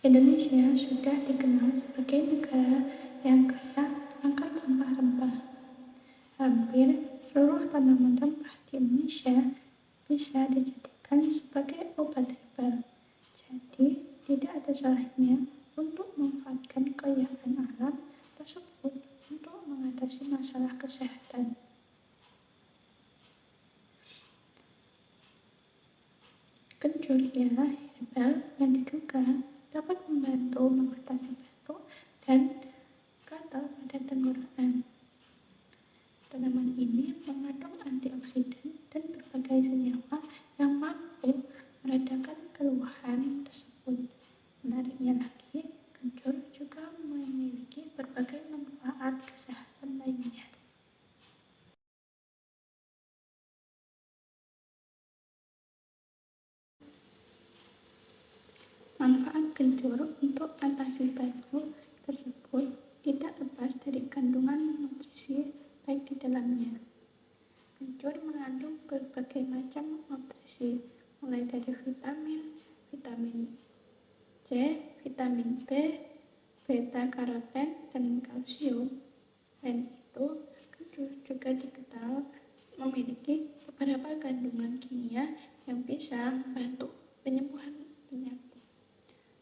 Indonesia sudah dikenal sebagai negara yang kaya akan rempah-rempah. Hampir seluruh tanaman rempah di Indonesia bisa dijadikan sebagai obat herbal. Jadi, tidak ada salahnya untuk memanfaatkan kekayaan alam tersebut untuk mengatasi masalah kesehatan. Kencur ialah herbal yang diduga dapat membantu mengatasi batuk dan gatal pada tenggorokan. Tanaman ini mengandung antioksidan dan berbagai senyawa yang mampu meredakan keluhan tersebut. Menariknya lagi, kencur juga memiliki berbagai manfaat kesehatan lainnya. Manfaat kencur untuk atasi batuk tersebut tidak lepas dari kandungan nutrisi baik di dalamnya. Kencur mengandung berbagai macam nutrisi, mulai dari vitamin C, vitamin B, beta-karoten, dan kalsium. Selain itu, kencur juga dikenal memiliki beberapa kandungan kimia yang bisa membantu penyembuhan penyakit.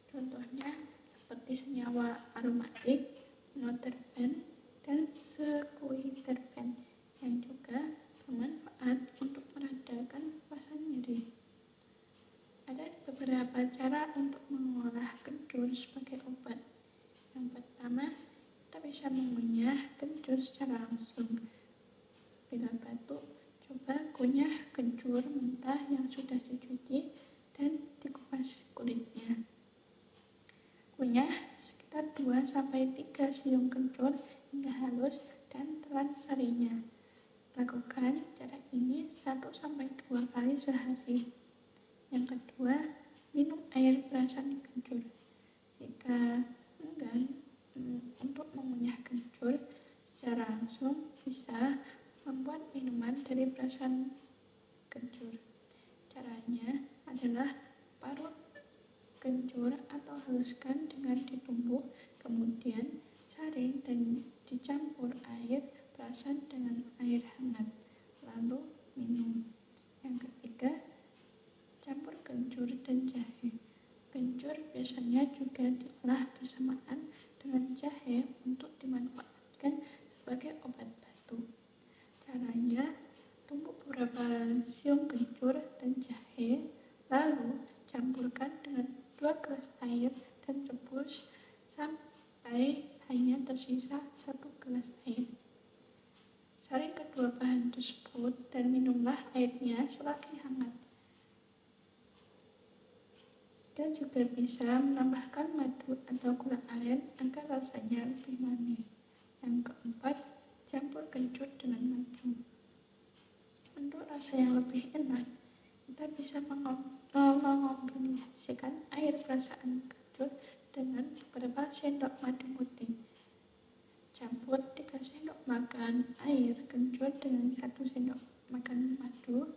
Contohnya seperti senyawa aromatik, noterpen, dan sekuiterpen yang juga bermanfaat untuk meredakan rasa nyeri. Ada beberapa cara untuk mengolah kencur sebagai obat. Yang pertama, kita bisa mengunyah kencur secara langsung. Bila batuk, coba kunyah kencur mentah yang sudah dicuci dan dikupas kulitnya. Kunyah sekitar 2-3 siung kencur hingga halus dan telan sarinya. Lakukan cara ini 1-2 kali sehari. Yang kedua, minum air perasan kencur. Jika enggan untuk mengunyah kencur secara langsung, bisa membuat minuman dari perasan kencur. Caranya adalah parut kencur atau haluskan dengan ditumbuk, kemudian saring dan dicampur air perasan dengan air hangat, lalu minum. Yang ketiga, campur kencur dan jahe. Kencur biasanya juga diolah bersamaan dengan jahe untuk dimanfaatkan sebagai obat batuk. Caranya, tumbuk beberapa siung kencur dan jahe, lalu campurkan dengan 2 gelas air dan rebus sampai hanya tersisa 1 gelas air. Saring kedua bahan tersebut dan minumlah airnya selagi hangat. Kita juga bisa menambahkan madu atau gula aren agar rasanya lebih manis. Yang keempat, campur kencur dengan madu. Untuk rasa yang lebih enak, kita bisa mengombinasikan air perasaan kencur dengan beberapa sendok madu putih. Campur 3 sendok makan air kencur dengan 1 sendok makan madu,